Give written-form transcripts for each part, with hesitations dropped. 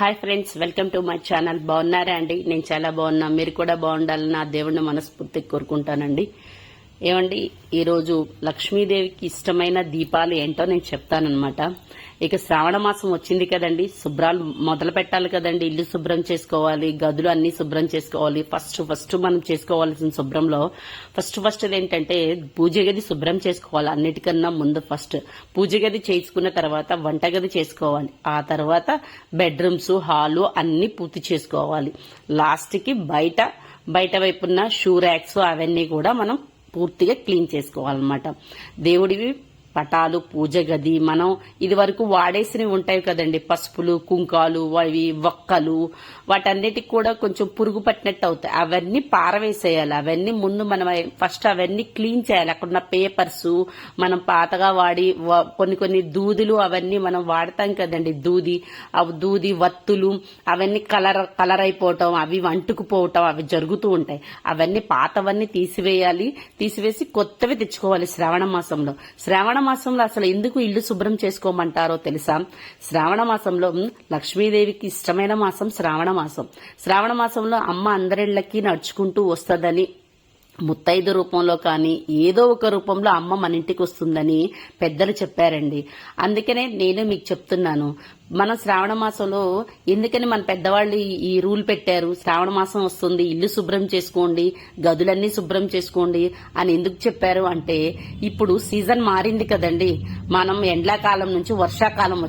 Hi friends, welcome to my channel. బాగున్నారా అండి? నేను చాలా బాగున్నా. మీరు కూడా బాగుండాలని నా దేవుడిని మనస్ఫూర్తిగా కోరుకుంటానండి. ఏమండి, ఈరోజు లక్ష్మీదేవికి ఇష్టమైన దీపాలు ఏంటో నేను చెప్తానన్నమాట. ఇక శ్రావణ మాసం వచ్చింది కదండి, శుభ్రాలు మొదలు పెట్టాలి కదండి. ఇల్లు శుభ్రం చేసుకోవాలి, గదులు అన్ని శుభ్రం చేసుకోవాలి. ఫస్ట్ మనం చేసుకోవాల్సిన శుభ్రంలో ఫస్ట్ ఏంటంటే పూజ గది శుభ్రం చేసుకోవాలి. అన్నిటికన్నా ముందు ఫస్ట్ పూజ గది చేసుకున్న తర్వాత వంటగది చేసుకోవాలి. ఆ తర్వాత బెడ్రూమ్స్, హాలు అన్ని పూర్తి చేసుకోవాలి. లాస్ట్ కి బయట వైపున్న షూ ర్యాక్స్ అవన్నీ కూడా మనం పూర్తిగా క్లీన్ చేసుకోవాలన్నమాట. దేవుడివి పటాలు, పూజ గది మనం ఇది వరకు వాడేసినవి ఉంటాయి కదండి, పసుపులు, కుంకాలు, అవి వక్కలు, వాటన్నిటికి కూడా కొంచెం పురుగు పట్టినట్టు అవుతాయి. అవన్నీ పారవేసేయాలి. అవన్నీ ముందు మనం ఫస్ట్ అవన్నీ క్లీన్ చేయాలి. అక్కడున్న పేపర్స్, మనం పాతగా వాడి కొన్ని దూదులు అవన్నీ మనం వాడతాం కదండి, దూది వత్తులు అవన్నీ కలర్ అయిపోవటం, అవి అంటుకుపోవటం అవి జరుగుతూ ఉంటాయి. అవన్నీ పాతవన్నీ తీసివేసి కొత్తవి తెచ్చుకోవాలి. శ్రావణ మాసంలో అసలు ఎందుకు ఇల్లు శుభ్రం చేసుకోమంటారో తెలుసా? శ్రావణ మాసంలో లక్ష్మీదేవికి ఇష్టమైన మాసం శ్రావణ మాసంలో అమ్మ అందరిళ్లకి నడుచుకుంటూ వస్తుందని, ముత్తైదు రూపంలో కానీ ఏదో ఒక రూపంలో అమ్మ మన ఇంటికి వస్తుందని పెద్దలు చెప్పారండి. అందుకనే నేను మీకు చెప్తున్నాను, మనం శ్రావణ మాసంలో ఎందుకని మన పెద్దవాళ్ళు ఈ రూల్ పెట్టారు, శ్రావణ మాసం వస్తుంది ఇల్లు శుభ్రం చేసుకోండి, గదులన్నీ శుభ్రం చేసుకోండి అని ఎందుకు చెప్పారు అంటే, ఇప్పుడు సీజన్ మారింది కదండి. మనం ఎండాకాలం నుంచి వర్షాకాలం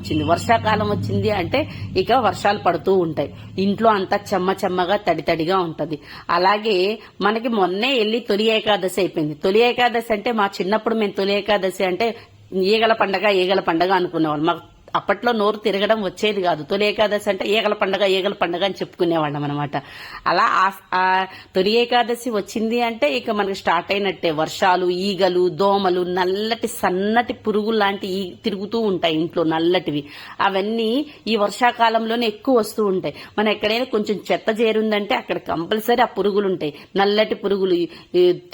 వచ్చింది అంటే ఇక వర్షాలు పడుతూ ఉంటాయి. ఇంట్లో అంతా చెమ్మగా తడిగా ఉంటది. అలాగే మనకి మొన్నే వెళ్ళి తొలి ఏకాదశి అయిపోయింది. తొలి ఏకాదశి అంటే మా చిన్నప్పుడు మేము తొలి ఏకాదశి అంటే ఈగల పండగ అనుకునేవాళ్ళం. మాకు అప్పట్లో నోరు తిరగడం వచ్చేది కాదు. తొలి ఏకాదశి అంటే ఈగల పండగ అని చెప్పుకునేవాళ్ళం అనమాట. అలా తొలి ఏకాదశి వచ్చింది అంటే ఇక మనకి స్టార్ట్ అయినట్టే. వర్షాలు, ఈగలు, దోమలు, నల్లటి సన్నటి పురుగులు లాంటి తిరుగుతూ ఉంటాయి ఇంట్లో, నల్లటివి. అవన్నీ ఈ వర్షాకాలంలోనే ఎక్కువ వస్తూ ఉంటాయి. మనం ఎక్కడైనా కొంచెం చెత్త చేరుందంటే అక్కడ కంపల్సరీ ఆ పురుగులు ఉంటాయి, నల్లటి పురుగులు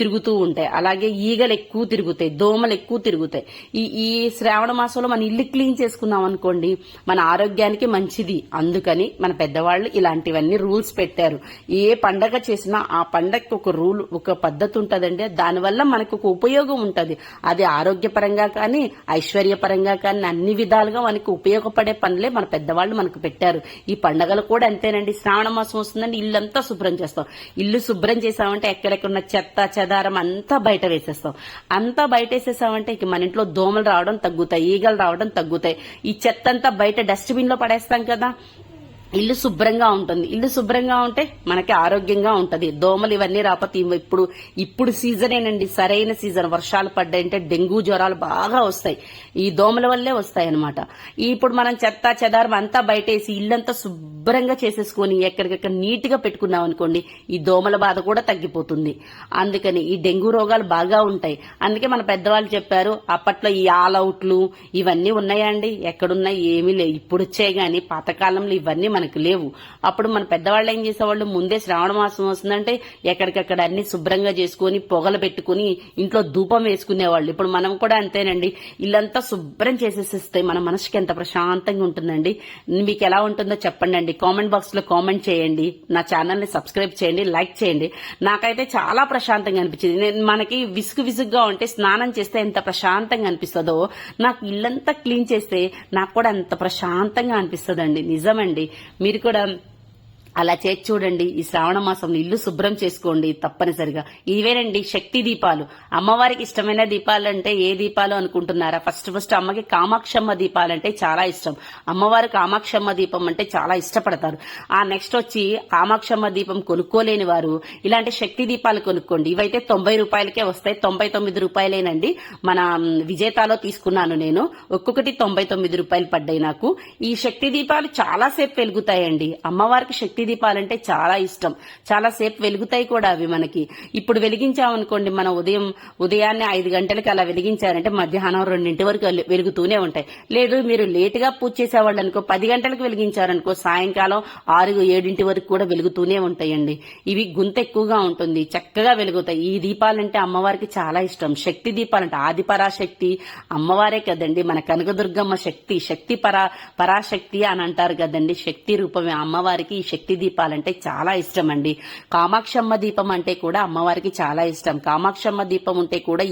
తిరుగుతూ ఉంటాయి. అలాగే ఈగలు ఎక్కువ తిరుగుతాయి, దోమలు ఎక్కువ తిరుగుతాయి. ఈ శ్రావణ మాసంలో మన ఇల్లు క్లీన్ చేసుకున్నాం అనుకోండి, మన ఆరోగ్యానికి మంచిది. అందుకని మన పెద్దవాళ్ళు ఇలాంటివన్నీ రూల్స్ పెట్టారు. ఏ పండగ చేసినా ఆ పండగకి ఒక రూల్, ఒక పద్ధతి ఉంటదండి. దానివల్ల మనకు ఒక ఉపయోగం ఉంటది. అది ఆరోగ్యపరంగా కానీ ఐశ్వర్యపరంగా కానీ అన్ని విధాలుగా మనకు ఉపయోగపడే పనులే మన పెద్దవాళ్ళు మనకు పెట్టారు. ఈ పండగలు కూడా అంతేనండి. శ్రావణ మాసం వస్తుందండి, ఇల్లంతా శుభ్రం చేస్తాం. ఇల్లు శుభ్రం చేసామంటే ఎక్కడెక్కడున్న చెత్త చెదారం అంతా బయట వేసేస్తాం. అంతా బయట వేసేసామంటే ఇక మన ఇంట్లో దోమలు రావడం తగ్గుతాయి, ఈగలు రావడం తగ్గుతాయి. ఈ చెత్త అంతా బయట డస్ట్బిన్ లో పడేస్తాం కదా, ఇల్లు శుభ్రంగా ఉంటుంది. ఇల్లు శుభ్రంగా ఉంటే మనకి ఆరోగ్యంగా ఉంటది. దోమలు ఇవన్నీ రాకపోతే ఇప్పుడు సీజనేనండి, సరైన సీజన్. వర్షాలు పడ్డాయంటే డెంగ్యూ జ్వరాలు బాగా వస్తాయి, ఈ దోమల వల్లే వస్తాయి అనమాట. ఇప్పుడు మనం చెత్త చెదారం అంతా బయటేసి ఇల్లంతా శుభ్రంగా చేసేసుకొని ఎక్కడికక్కడ నీట్ గా పెట్టుకున్నాం అనుకోండి, ఈ దోమల బాధ కూడా తగ్గిపోతుంది. అందుకని ఈ డెంగ్యూ రోగాలు బాగా ఉంటాయి. అందుకే మన పెద్దవాళ్ళు చెప్పారు. అప్పట్లో ఈ ఆల్అవుట్లు ఇవన్నీ ఉన్నాయండి, ఎక్కడున్నాయి? ఏమీ లేవు. ఇప్పుడు వచ్చాయి గానీ పాతకాలంలో ఇవన్నీ మనకు లేవు. అప్పుడు మన పెద్దవాళ్ళు ఏం చేసేవాళ్ళు, ముందే శ్రావణ మాసం వస్తుందంటే ఎక్కడికక్కడ అన్ని శుభ్రంగా చేసుకుని పొగలు పెట్టుకుని ఇంట్లో ధూపం వేసుకునేవాళ్ళు. ఇప్పుడు మనం కూడా అంతేనండి, ఇల్లంతా శుభ్రం చేసేసిస్తే మన మనసుకి ఎంత ప్రశాంతంగా ఉంటుందండి. మీకు ఎలా ఉంటుందో చెప్పండి. కామెంట్ బాక్స్ లో కామెంట్ చేయండి. నా ఛానల్ ని సబ్స్క్రైబ్ చేయండి, లైక్ చేయండి. నాకైతే చాలా ప్రశాంతంగా అనిపించింది. మనకి విసుగుగా ఉంటే స్నానం చేస్తే ఎంత ప్రశాంతంగా అనిపిస్తుందో, నాకు ఇల్లంతా క్లీన్ చేస్తే నాకు కూడా అంత ప్రశాంతంగా అనిపిస్తుందండి. నిజమండి, మీరు కూడా అలా చేసి చూడండి. ఈ శ్రావణ మాసంలో ఇల్లు శుభ్రం చేసుకోండి తప్పనిసరిగా. ఇవేనండి శక్తి దీపాలు. అమ్మవారికి ఇష్టమైన దీపాలు అంటే ఏ దీపాలు అనుకుంటున్నారా? ఫస్ట్ అమ్మకి కామాక్షమ్మ దీపాలంటే చాలా ఇష్టం. అమ్మవారు కామాక్షమ్మ దీపం అంటే చాలా ఇష్టపడతారు. ఆ నెక్స్ట్ వచ్చి కామాక్షమ్మ దీపం కొనుక్కోలేని వారు ఇలాంటి శక్తి దీపాలు కొనుక్కోండి. ఇవైతే 90 రూపాయలకే వస్తాయి. 99 రూపాయలేనండి. మన విజేతాలో తీసుకున్నాను నేను. ఒక్కొక్కటి 99 రూపాయలు పడ్డాయి నాకు. ఈ శక్తి దీపాలు చాలా సేపు వెలుగుతాయండి. అమ్మవారికి శక్తి దీపాలంటే చాలా ఇష్టం. చాలా సేపు వెలుగుతాయి కూడా అవి మనకి. ఇప్పుడు వెలిగించామనుకోండి, మనం ఉదయాన్నే 5 గంటలకి అలా వెలిగించారంటే మధ్యాహ్నం 2 వరకు వెలుగుతూనే ఉంటాయి. లేదు మీరు లేటుగా పూజ చేసేవాళ్ళు అనుకో, 10 గంటలకు వెలిగించారనుకో, సాయంకాలం 6-7 వరకు కూడా వెలుగుతూనే ఉంటాయండి. ఇవి గుంత ఎక్కువగా ఉంటుంది, చక్కగా వెలుగుతాయి. ఈ దీపాలంటే అమ్మవారికి చాలా ఇష్టం. శక్తి దీపాలంటే ఆదిపరాశక్తి అమ్మవారే కదండి, మన కనకదుర్గమ్మ శక్తి పరాశక్తి అని అంటారు కదండి. శక్తి రూపమే అమ్మవారికి ఈ శక్తి దీపాలంటే చాలా ఇష్టం అండి. కామాక్షమ్మ దీపం అంటే కూడా అమ్మవారికి చాలా ఇష్టం. కామాక్షమ్మ దీపం ఉంటే కూడా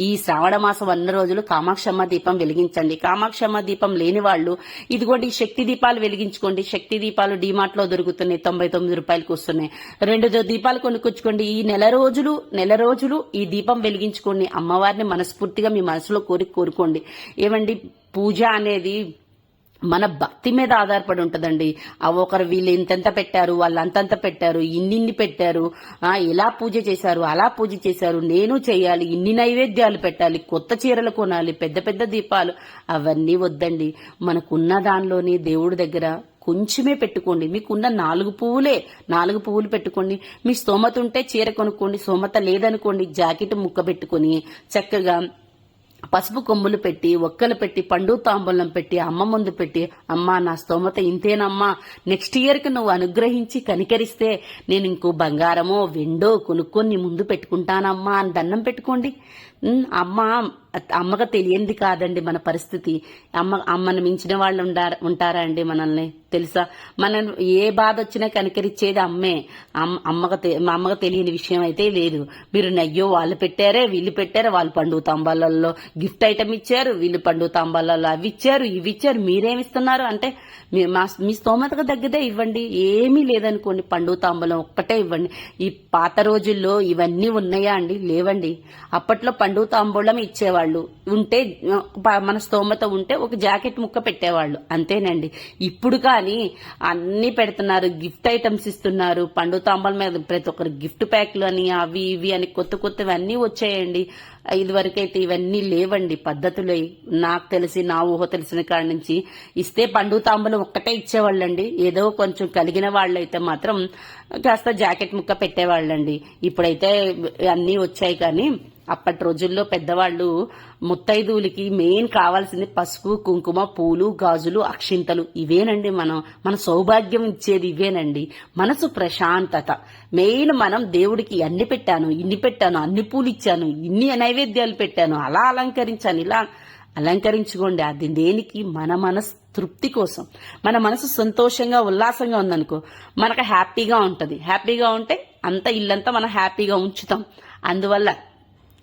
ఈ శ్రావణ మాసం అన్ని రోజులు కామాక్షమ్మ దీపం వెలిగించండి. కామాక్షమ్మ దీపం లేని వాళ్ళు ఇదిగోండి శక్తి దీపాలు వెలిగించుకోండి. శక్తి దీపాలు డిమార్ట్ లో దొరుకుతున్నాయి, 99 రూపాయలకు వస్తున్నాయి. 2 దీపాలు కొనుక్కొచ్చుకోండి. ఈ నెల రోజులు ఈ దీపం వెలిగించుకోండి. అమ్మవారిని మనస్ఫూర్తిగా మీ మనసులో కోరుకోండి. ఏమండి, పూజ అనేది మన భక్తి మీద ఆధారపడి ఉంటదండి. ఒకరు వీళ్ళు ఇంతంత పెట్టారు, వాళ్ళు అంతంత పెట్టారు, ఇన్ని పెట్టారు, ఇలా పూజ చేశారు, అలా పూజ చేశారు, నేను చేయాలి, ఇన్ని నైవేద్యాలు పెట్టాలి, కొత్త చీరలు కొనాలి, పెద్ద దీపాలు, అవన్నీ వద్దండి. మనకున్న దానిలోని దేవుడి దగ్గర కొంచెమే పెట్టుకోండి. మీకున్న 4 పువ్వులు పెట్టుకోండి. మీ స్తోమత ఉంటే చీర కొనుక్కోండి, స్తోమత లేదనుకోండి జాకెట్ ముక్క పెట్టుకుని చక్కగా పసుపు కొమ్ములు పెట్టి, ఒక్కలు పెట్టి, పండు తాంబూలం పెట్టి, అమ్మ ముందు పెట్టి, అమ్మా నా స్తోమత ఇంతేనమ్మా, నెక్స్ట్ ఇయర్ కి నువ్వు అనుగ్రహించి కనికరిస్తే నేను ఇంకో బంగారమో వెండో కొనుక్కొని నీ ముందు పెట్టుకుంటానమ్మా అని దండం పెట్టుకోండి. అమ్మకు తెలియంది కాదండి మన పరిస్థితి. అమ్మను మించిన వాళ్ళు ఉంటారా అండి మనల్ని? తెలుసా, మనం ఏ బాధ వచ్చినా కనికరించేది అమ్మే. అమ్మకు తెలియని విషయం అయితే లేదు. మీరు అయ్యో వాళ్ళు పెట్టారే, వీళ్ళు పెట్టారు, వాళ్ళు పండుగ తాంబాలలో గిఫ్ట్ ఐటమ్ ఇచ్చారు, వీళ్ళు పండుగ తాంబాలలో అవి ఇచ్చారు, ఇవి ఇచ్చారు, మీరేమిస్తున్నారు అంటే మీ స్తోమతకు తగ్గదే ఇవ్వండి. ఏమీ లేదనుకోండి, పండుగ తాంబూలం ఒక్కటే ఇవ్వండి. ఈ పాత రోజుల్లో ఇవన్నీ ఉన్నాయా అండి? లేవండి. అప్పట్లో పండుగ తాంబూలం ఇచ్చేవాళ్ళు, ఉంటే మన స్తోమత ఉంటే ఒక జాకెట్ ముక్క పెట్టేవాళ్ళు, అంతేనండి. ఇప్పుడు కానీ అన్ని పెడుతున్నారు, గిఫ్ట్ ఐటమ్స్ ఇస్తున్నారు. పండుగ తాంబూలం మీద ప్రతి ఒక్కరు గిఫ్ట్ ప్యాక్లు అని అవి ఇవి అని కొత్తవి అన్నీ వచ్చాయండి. ఇదివరకైతే ఇవన్నీ లేవండి పద్ధతులు. నాకు తెలిసి, నా ఊహ తెలిసిన కాడి నుంచి ఇస్తే పండుగ తాంబూలం ఒక్కటే ఇచ్చేవాళ్ళండి. ఏదో కొంచెం కలిగిన వాళ్ళైతే మాత్రం కాస్త జాకెట్ ముక్క పెట్టేవాళ్ళండి. ఇప్పుడైతే అన్నీ వచ్చాయి. కానీ అప్పటి రోజుల్లో పెద్దవాళ్ళు ముత్తైదువులకి మెయిన్ కావాల్సింది పసుపు, కుంకుమ, పూలు, గాజులు, అక్షింతలు. ఇవేనండి మన సౌభాగ్యం ఇచ్చేది ఇవేనండి. మనసు ప్రశాంతత మెయిన్. మనం దేవుడికి అన్ని పెట్టాను, ఇన్ని పెట్టాను, అన్ని పూలు ఇచ్చాను, ఇన్ని నైవేద్యాలు పెట్టాను, అలా అలంకరించాను, ఇలా అలంకరించుకోండి. అది దేనికి? మన మనసు తృప్తి కోసం. మన మనసు సంతోషంగా ఉల్లాసంగా ఉందనుకో, మనకు హ్యాపీగా ఉంటది. హ్యాపీగా ఉంటే అంత ఇల్లంతా మనం హ్యాపీగా ఉంచుతాం. అందువల్ల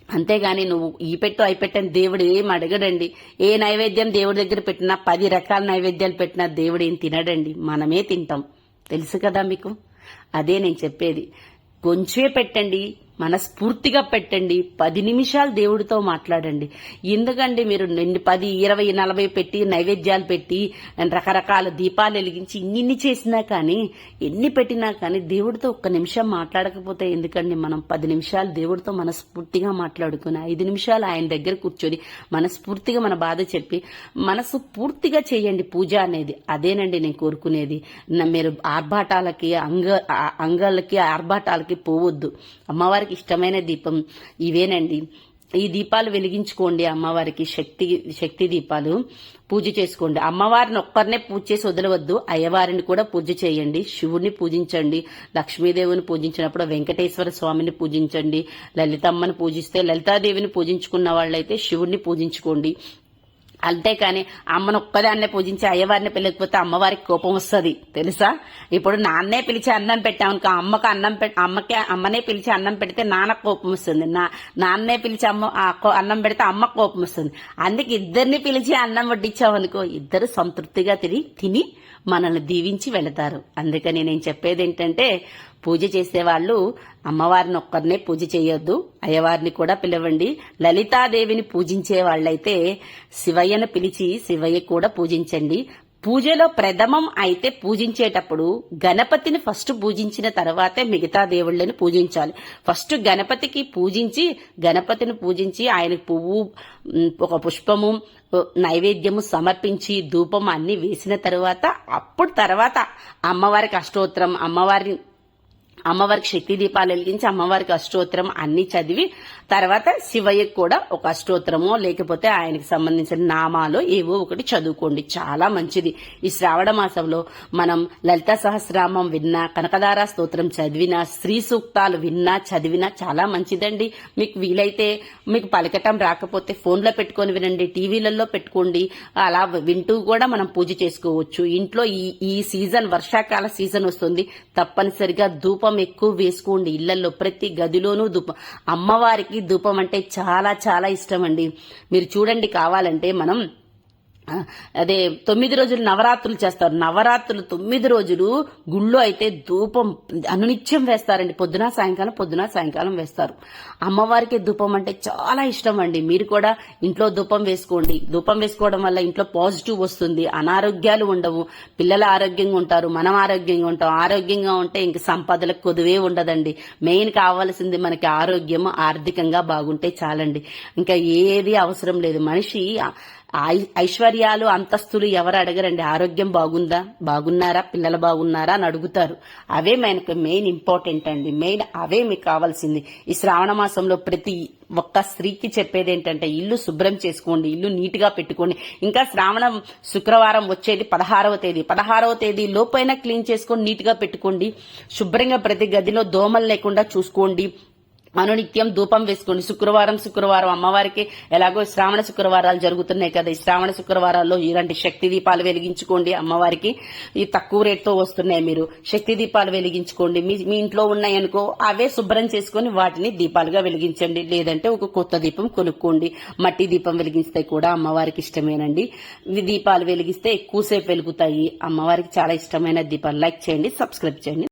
అంతేగాని నువ్వు ఈ పెట్టు అవి పెట్టని దేవుడు ఏం అడగడండి. ఏ నైవేద్యం దేవుడి దగ్గర పెట్టినా, 10 రకాల నైవేద్యాలు పెట్టినా దేవుడు ఏం తినడండి, మనమే తింటాం. తెలుసు కదా మీకు. అదే నేను చెప్పేది. కొంచెమే పెట్టండి, మనస్ఫూర్తిగా పెట్టండి. 10 నిమిషాలు దేవుడితో మాట్లాడండి. ఎందుకండి మీరు 10, 20, 40 పెట్టి నైవేద్యాలు పెట్టి రకరకాల దీపాలు వెలిగించి ఇన్ని చేసినా కానీ, ఎన్ని పెట్టినా కానీ దేవుడితో 1 నిమిషం మాట్లాడకపోతే ఎందుకండి? మనం 10 నిమిషాలు దేవుడితో మనస్ఫూర్తిగా మాట్లాడుకుని 5 నిమిషాలు ఆయన దగ్గర కూర్చొని మనస్ఫూర్తిగా మన బాధ చెప్పి మనసు పూర్తిగా చేయండి పూజ అనేది. అదేనండి నేను కోరుకునేది. మీరు ఆర్భాటాలకి అంగాలకి ఆర్భాటాలకి పోవద్దు. అమ్మవారికి ఇష్టమైన దీపం ఇవేనండి. ఈ దీపాలు వెలిగించుకోండి. అమ్మవారికి శక్తి దీపాలు పూజ చేసుకోండి. అమ్మవారిని ఒక్కరినే పూజ చేసి వదలవద్దు, అయ్యవారిని కూడా పూజ చేయండి. శివుడిని పూజించండి. లక్ష్మీదేవిని పూజించినప్పుడు వెంకటేశ్వర స్వామిని పూజించండి. లలితమ్మని పూజిస్తే లలితాదేవిని పూజించుకున్న వాళ్ళైతే శివుడిని పూజించుకోండి. అంతేకాని అమ్మను ఒక్కదాన్నే పూజించి అయ్యవారిని పిలకపోతే అమ్మవారికి కోపం వస్తుంది, తెలుసా? ఇప్పుడు నాన్నే పిలిచి అన్నం పెట్టామనుకో, అమ్మనే పిలిచి అన్నం పెడితే నాన్నకు కోపం వస్తుంది. నాన్నే పిలిచి అన్నం పెడితే అమ్మకు కోపం వస్తుంది. అందుకే ఇద్దరిని పిలిచి అన్నం వడ్డించామనుకో, ఇద్దరు సంతృప్తిగా తిని మనల్ని దీవించి వెళతారు. అందుకని నేను చెప్పేది ఏంటంటే, పూజ చేసేవాళ్ళు అమ్మవారిని ఒక్కరినే పూజ చేయొద్దు, అయ్యవారిని కూడా పిలవండి. లలితాదేవిని పూజించే వాళ్ళైతే శివయ్యను పిలిచి శివయ్య కూడా పూజించండి. పూజలో ప్రథమం అయితే పూజించేటప్పుడు గణపతిని ఫస్ట్ పూజించిన తర్వాతే మిగతా దేవుళ్ళని పూజించాలి. ఫస్ట్ గణపతికి గణపతిని పూజించి ఆయనకు పువ్వు, ఒక పుష్పము, నైవేద్యము సమర్పించి ధూపం అన్ని వేసిన తర్వాత తర్వాత అమ్మవారికి అష్టోత్తరం, అమ్మవారికి శక్తి దీపాలు వెలిగించి అమ్మవారికి అష్టోత్తరం అన్ని చదివి తర్వాత శివయ్యకు కూడా ఒక అష్టోత్తరమో లేకపోతే ఆయనకి సంబంధించిన నామాలో ఏవో ఒకటి చదువుకోండి, చాలా మంచిది. ఈ శ్రావణ మాసంలో మనం లలిత సహస్రనామం విన్నా, కనకదార స్తోత్రం చదివినా, శ్రీ సూక్తాలు విన్నా చదివినా చాలా మంచిదండి. మీకు వీలైతే, మీకు పలకటం రాకపోతే ఫోన్లో పెట్టుకొని వినండి, టీవీలలో పెట్టుకోండి. అలా వింటూ కూడా మనం పూజ చేసుకోవచ్చు. ఇంట్లో ఈ సీజన్, వర్షాకాల సీజన్ వస్తుంది, తప్పనిసరిగా ధూపం ఎక్కువ వేసుకోండి. ఇళ్లలో ప్రతి గదిలోనూ ధూపం. అమ్మవారికి ధూపం అంటే చాలా చాలా ఇష్టం అండి. మీరు చూడండి, కావాలంటే మనం 9 రోజులు నవరాత్రులు చేస్తారు. నవరాత్రులు 9 రోజులు గుళ్ళో అయితే ధూపం అనునిత్యం వేస్తారండి. పొద్దున సాయంకాలం వేస్తారు. అమ్మవారికి ధూపం అంటే చాలా ఇష్టం అండి. మీరు కూడా ఇంట్లో ధూపం వేసుకోండి. ధూపం వేసుకోవడం వల్ల ఇంట్లో పాజిటివ్ వస్తుంది, అనారోగ్యాలు ఉండవు, పిల్లలు ఆరోగ్యంగా ఉంటారు, మనం ఆరోగ్యంగా ఉంటాం. ఆరోగ్యంగా ఉంటే ఇంక సంపదలకు కొదువే ఉండదండి. మెయిన్ కావాల్సింది మనకి ఆరోగ్యం, ఆర్థికంగా బాగుంటే చాలండి. ఇంకా ఏది అవసరం లేదు. మనిషి ఐశ్వర్యాలు, అంతస్తులు ఎవరు అడగరండి. ఆరోగ్యం బాగున్నారా, పిల్లలు బాగున్నారా అని అడుగుతారు. అవే మనకు మెయిన్ ఇంపార్టెంట్ అండి. మెయిన్ అవే మీకు కావాల్సింది. ఈ శ్రావణ మాసంలో ప్రతి ఒక్క స్త్రీకి చెప్పేది ఏంటంటే ఇల్లు శుభ్రం చేసుకోండి, ఇల్లు నీట్ గా పెట్టుకోండి. ఇంకా శ్రావణం శుక్రవారం వచ్చేది 16వ తేదీ లోపైన క్లీన్ చేసుకొని నీట్ గా పెట్టుకోండి. శుభ్రంగా ప్రతి గదిలో దోమలు లేకుండా చూసుకోండి. అనునిత్యం ధూపం వేసుకోండి. శుక్రవారం అమ్మవారికి ఎలాగో శ్రావణ శుక్రవారాలు జరుగుతున్నాయి కదా, ఈ శ్రావణ శుక్రవారాల్లో ఇలాంటి శక్తి దీపాలు వెలిగించుకోండి. అమ్మవారికి ఈ తక్కువ రేట్తో వస్తున్నాయి, మీరు శక్తి దీపాలు వెలిగించుకోండి. మీ ఇంట్లో ఉన్నాయనుకో అవే శుభ్రం చేసుకుని వాటిని దీపాలుగా వెలిగించండి. లేదంటే ఒక కొత్త దీపం కొనుక్కోండి. మట్టి దీపం వెలిగిస్తే కూడా అమ్మవారికి ఇష్టమేనండి. దీపాలు వెలిగిస్తే ఎక్కువసేపు వెలుగుతాయి. అమ్మవారికి చాలా ఇష్టమైన దీపాలు. లైక్ చేయండి, సబ్స్క్రైబ్ చేయండి.